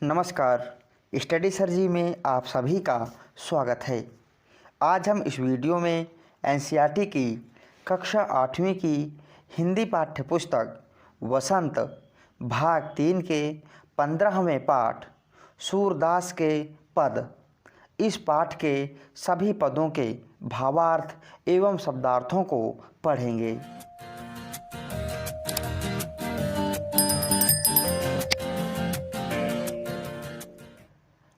नमस्कार। स्टडी सर्जी में आप सभी का स्वागत है। आज हम इस वीडियो में एनसीईआरटी की कक्षा 8वीं की हिंदी पाठ्य पुस्तक वसंत भाग 3 के 15वें पाठ सूरदास के पद, इस पाठ के सभी पदों के भावार्थ एवं शब्दार्थों को पढ़ेंगे।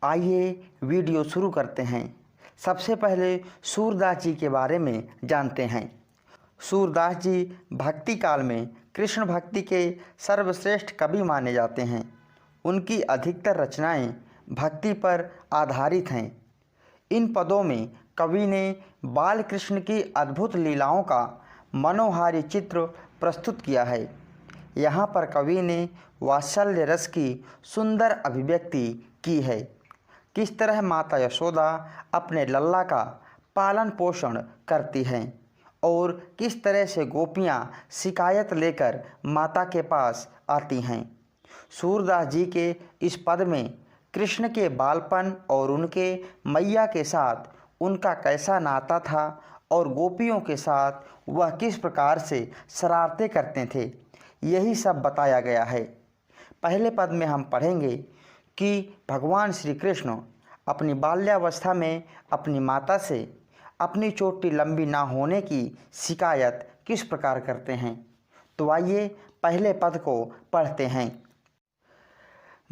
आइए वीडियो शुरू करते हैं। सबसे पहले सूरदास जी के बारे में जानते हैं। सूरदास जी भक्ति काल में कृष्ण भक्ति के सर्वश्रेष्ठ कवि माने जाते हैं। उनकी अधिकतर रचनाएं भक्ति पर आधारित हैं। इन पदों में कवि ने बाल कृष्ण की अद्भुत लीलाओं का मनोहारी चित्र प्रस्तुत किया है। यहाँ पर कवि ने वात्सल्य रस की सुंदर अभिव्यक्ति की है। किस तरह माता यशोदा अपने लल्ला का पालन पोषण करती हैं और किस तरह से गोपियाँ शिकायत लेकर माता के पास आती हैं। सूरदास जी के इस पद में कृष्ण के बालपन और उनके मैया के साथ उनका कैसा नाता था और गोपियों के साथ वह किस प्रकार से शरारतें करते थे, यही सब बताया गया है। पहले पद में हम पढ़ेंगे कि भगवान श्री कृष्ण अपनी बाल्यावस्था में अपनी माता से अपनी चोटी लंबी ना होने की शिकायत किस प्रकार करते हैं। तो आइए पहले पद को पढ़ते हैं।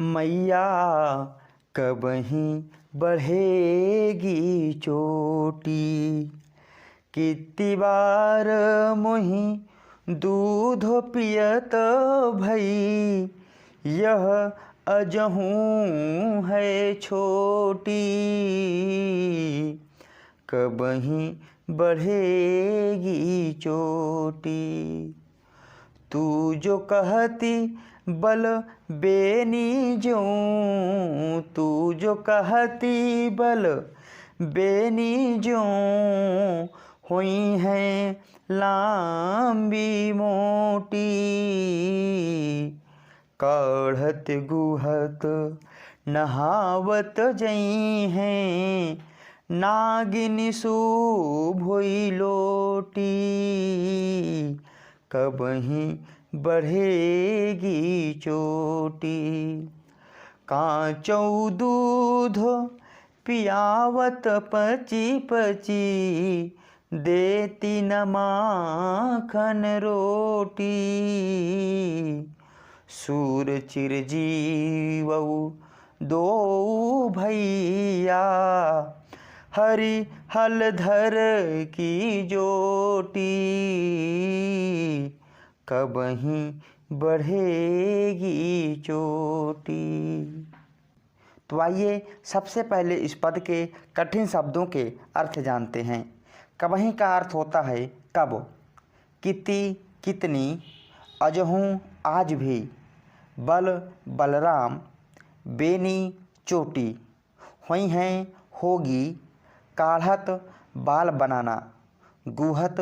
मैया कबहीं बढ़ेगी चोटी, कितनी बार मोहि दूध पियत भई, यह अजहूँ है छोटी, कबहीं बढ़ेगी चोटी। तू जो कहती बल बेनी ज्यों, तू जो कहती बल बेनी ज्यों, हुई है लांबी मोटी, काढ़त गुहत नहावत जई हैं, नागिन सूभ हुई लोटी, कबहीं बढ़ेगी चोटी। कांचौ दूध पियावत पची पची, देती न माखन रोटी, सूर चिरजीवऊ दो भैया, हरि हलधर की जोटी, कबहीं बढ़ेगी चोटी। तो आइए सबसे पहले इस पद के कठिन शब्दों के अर्थ जानते हैं। कबहीं का अर्थ होता है कब, किति कितनी, अजहूँ आज भी, बल बलराम, बेनी चोटी, हुई हैं होगी, काढ़त बाल बनाना, गुहत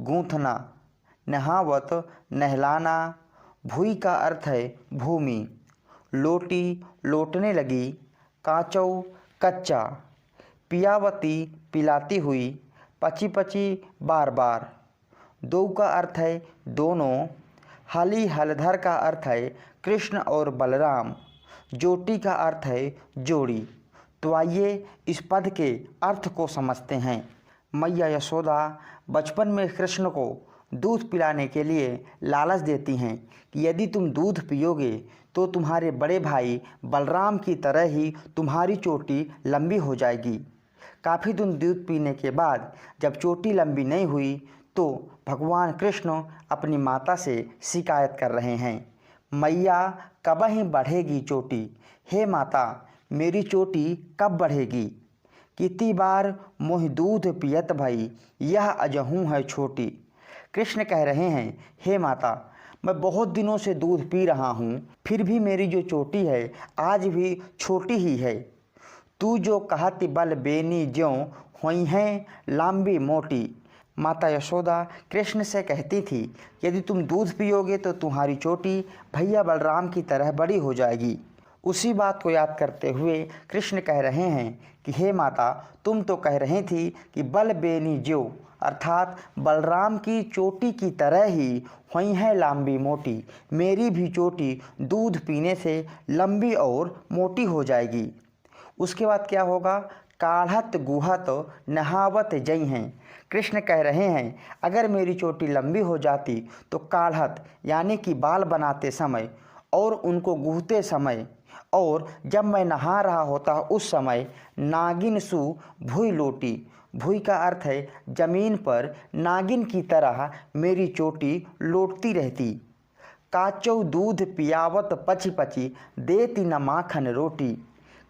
गूंथना, नहावत नहलाना, भूई का अर्थ है भूमि, लोटी लोटने लगी, कांचौ कच्चा, पियावती पिलाती हुई, पची पची बार बार, दो का अर्थ है दोनों, हली हलधर का अर्थ है कृष्ण और बलराम, जोटी का अर्थ है जोड़ी। तो आइए इस पद के अर्थ को समझते हैं। मैया यशोदा बचपन में कृष्ण को दूध पिलाने के लिए लालच देती हैं कि यदि तुम दूध पियोगे तो तुम्हारे बड़े भाई बलराम की तरह ही तुम्हारी चोटी लंबी हो जाएगी। काफ़ी दिन दूध पीने के बाद जब चोटी लंबी नहीं हुई तो भगवान कृष्ण अपनी माता से शिकायत कर रहे हैं, मैया कबहीं बढ़ेगी चोटी, हे माता मेरी चोटी कब बढ़ेगी, कितनी बार मोहि दूध पियत भई, यह अजहूँ है छोटी। कृष्ण कह रहे हैं, हे माता मैं बहुत दिनों से दूध पी रहा हूँ, फिर भी मेरी जो चोटी है आज भी छोटी ही है। तू जो कहती बल बेनी ज्यों, हुई हैं लांबी मोटी, माता यशोदा कृष्ण से कहती थी, यदि तुम दूध पियोगे तो तुम्हारी चोटी भैया बलराम की तरह बड़ी हो जाएगी। उसी बात को याद करते हुए कृष्ण कह रहे हैं कि हे माता, तुम तो कह रही थी कि बल बेनी ज्यो, अर्थात बलराम की चोटी की तरह ही हुई है लंबी मोटी, मेरी भी चोटी दूध पीने से लंबी और मोटी हो जाएगी। उसके बाद क्या होगा? काढ़त गुहत नहावत जई हैं। कृष्ण कह रहे हैं, अगर मेरी चोटी लंबी हो जाती तो काढ़त यानी कि बाल बनाते समय और उनको गूहते समय और जब मैं नहा रहा होता उस समय नागिन सु भुई लोटी, भुई का अर्थ है जमीन पर, नागिन की तरह मेरी चोटी लौटती रहती। काचौ दूध पियावत पची पची, देती न माखन रोटी।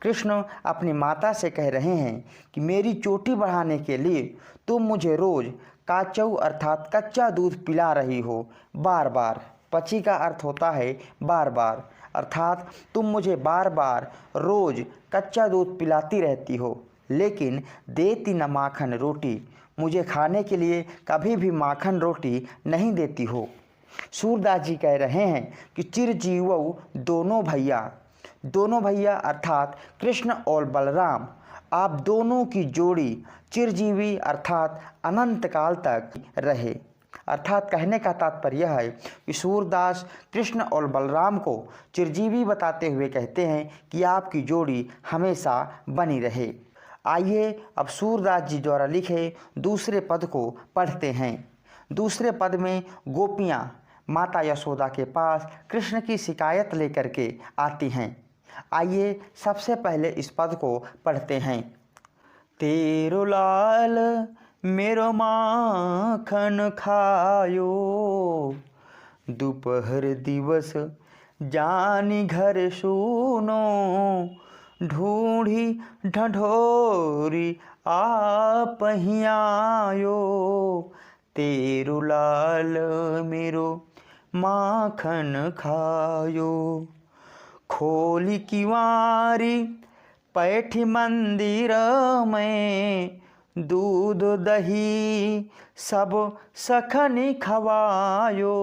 कृष्ण अपनी माता से कह रहे हैं कि मेरी चोटी बढ़ाने के लिए तुम मुझे रोज़ काचौ अर्थात कच्चा दूध पिला रही हो बार बार। पची का अर्थ होता है बार बार, अर्थात तुम मुझे बार बार रोज़ कच्चा दूध पिलाती रहती हो, लेकिन देती न माखन रोटी, मुझे खाने के लिए कभी भी माखन रोटी नहीं देती हो। सूरदास जी कह रहे हैं कि चिरजीवऊ दोनों भैया अर्थात कृष्ण और बलराम, आप दोनों की जोड़ी चिरजीवी अर्थात अनंत काल तक रहे। अर्थात कहने का तात्पर्य यह है कि सूरदास कृष्ण और बलराम को चिरजीवी बताते हुए कहते हैं कि आपकी जोड़ी हमेशा बनी रहे। आइए अब सूरदास जी द्वारा लिखे दूसरे पद को पढ़ते हैं। दूसरे पद में गोपियाँ माता यशोदा के पास कृष्ण की शिकायत लेकर के आती हैं। आइए सबसे पहले इस पद को पढ़ते हैं। तेरो लाल मेरो माखन खायो, दोपहर दिवस जानी घर सुनो, ढूंढी ढढोरी आप ही आयो, तेरो लाल मेरो माखन खायो। खोली किवारी पैठी मंदिर में, दूध दही सब सखनी खवायो,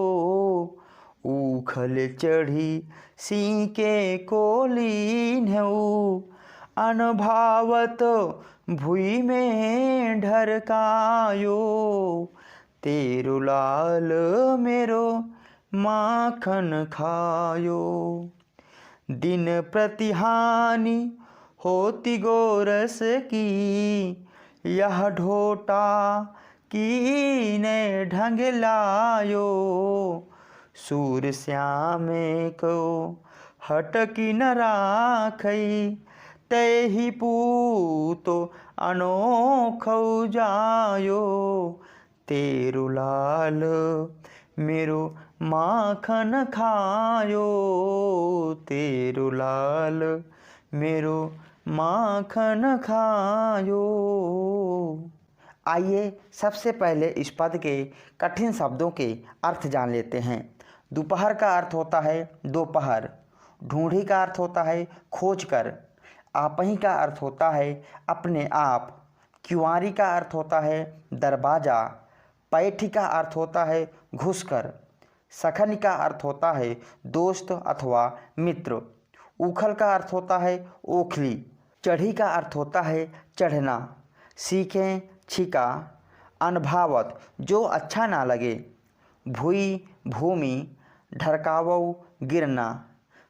उखल चढ़ी सी के कोली नेऊ, अनभावत भुई में ढरकायो, तेरो लाल मेरो माखन खायो। दिन प्रतिहानि होती गोरस की, यह ढोटा की ने ढंग लायो, सूर श्याम को हटकी न राखई, ते ही पूतो अनोखौ जायो, तेरो लाल मेरो माखन खायो, तेरो लाल मेरो माखन खायो। आइए सबसे पहले इस पद के कठिन शब्दों के अर्थ जान लेते हैं। दोपहर का अर्थ होता है दोपहर, ढूंढी का अर्थ होता है खोज कर, आपही का अर्थ होता है अपने आप, क्युआरी का अर्थ होता है दरवाज़ा, पैठी का अर्थ होता है घुसकर, सखन का अर्थ होता है दोस्त अथवा मित्र, उखल का अर्थ होता है ओखली, चढ़ी का अर्थ होता है चढ़ना, सीखें छिका, अनभावत जो अच्छा ना लगे, भुई भूमि, ढरकावऊ गिरना,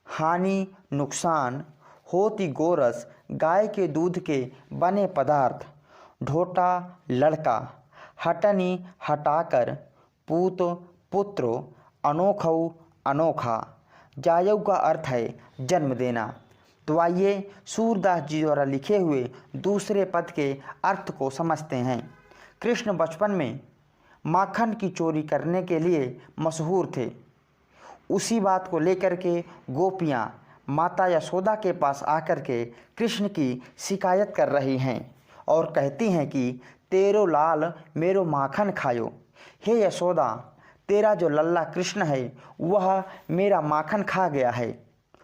हानि नुकसान, होती गोरस गाय के दूध के बने पदार्थ, ढोटा लड़का, हटनी हटाकर, पूत पुत्र, अनोखऊ अनोखा, जायऊ का अर्थ है जन्म देना। तो आइए सूरदास जी द्वारा लिखे हुए दूसरे पद के अर्थ को समझते हैं। कृष्ण बचपन में माखन की चोरी करने के लिए मशहूर थे। उसी बात को लेकर के गोपियाँ माता यशोदा के पास आकर के कृष्ण की शिकायत कर रही हैं और कहती हैं कि तेरो लाल मेरो माखन खायो, हे यशोदा तेरा जो लल्ला कृष्ण है वह मेरा माखन खा गया है।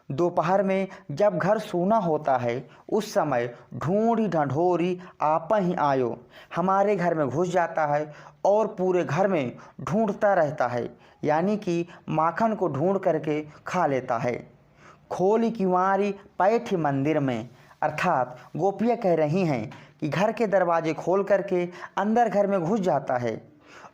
दोपहर में जब घर सूना होता है उस समय ढूंढी ढंढोरी आपा ही आयो हमारे घर में घुस जाता है और पूरे घर में ढूंढता रहता है, यानी कि माखन को ढूंढ करके खा लेता है। खोली किवारी पैठी मंदिर में, अर्थात गोपियाँ कह रही हैं कि घर के दरवाजे खोल करके अंदर घर में घुस जाता है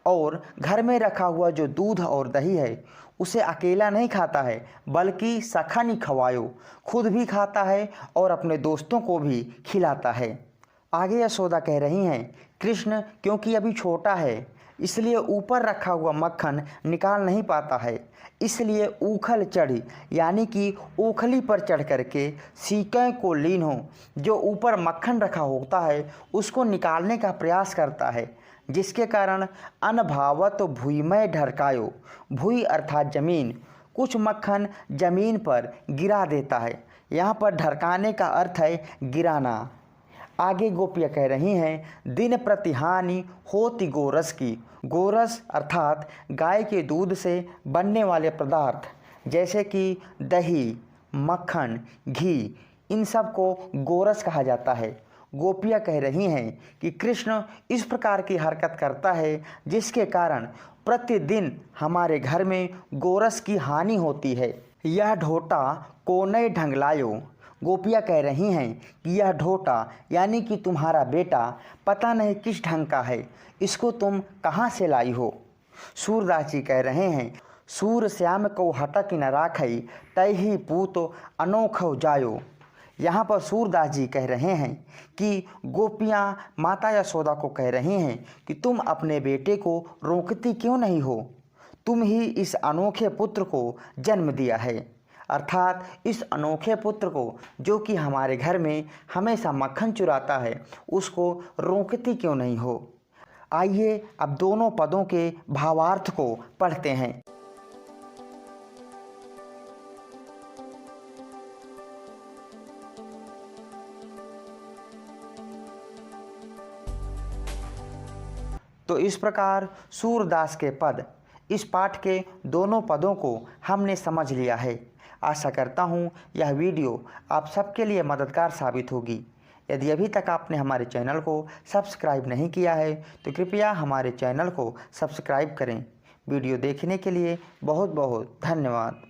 और घर में रखा हुआ जो दूध और दही है उसे अकेला नहीं खाता है बल्कि सखन ही खवायो, खुद भी खाता है और अपने दोस्तों को भी खिलाता है। आगे यशोदा कह रही हैं कृष्ण क्योंकि अभी छोटा है इसलिए ऊपर रखा हुआ मक्खन निकाल नहीं पाता है, इसलिए ऊखल चढ़ी यानी कि ओखली पर चढ़ करके सीकें को लीन हो, जो ऊपर मक्खन रखा होता है उसको निकालने का प्रयास करता है, जिसके कारण अनभावत भुइमय ढरकायो, भुई अर्थात जमीन, कुछ मक्खन जमीन पर गिरा देता है। यहाँ पर ढरकाने का अर्थ है गिराना। आगे गोपियाँ कह रही हैं दिन प्रति हानि होती गोरस की। गोरस अर्थात गाय के दूध से बनने वाले पदार्थ जैसे कि दही, मक्खन, घी, इन सब को गोरस कहा जाता है। गोपियाँ कह रही हैं कि कृष्ण इस प्रकार की हरकत करता है जिसके कारण प्रतिदिन हमारे घर में गोरस की हानि होती है। यह ढोटा कोने ढंगलायो, गोपियाँ कह रही हैं कि यह ढोटा यानी कि तुम्हारा बेटा पता नहीं किस ढंग का है, इसको तुम कहाँ से लाई हो। सूरदास जी कह रहे हैं सूर श्याम को हटक न राखई तय ही पूतो अनोखो जायो। यहाँ पर सूरदास जी कह रहे हैं कि गोपियाँ माता यशोदा को कह रही हैं कि तुम अपने बेटे को रोकती क्यों नहीं हो, तुम ही इस अनोखे पुत्र को जन्म दिया है, अर्थात इस अनोखे पुत्र को जो कि हमारे घर में हमेशा मक्खन चुराता है उसको रोकती क्यों नहीं हो। आइए अब दोनों पदों के भावार्थ को पढ़ते हैं। तो इस प्रकार सूरदास के पद, इस पाठ के दोनों पदों को हमने समझ लिया है। आशा करता हूँ यह वीडियो आप सबके लिए मददगार साबित होगी। यदि अभी तक आपने हमारे चैनल को सब्सक्राइब नहीं किया है तो कृपया हमारे चैनल को सब्सक्राइब करें। वीडियो देखने के लिए बहुत बहुत धन्यवाद।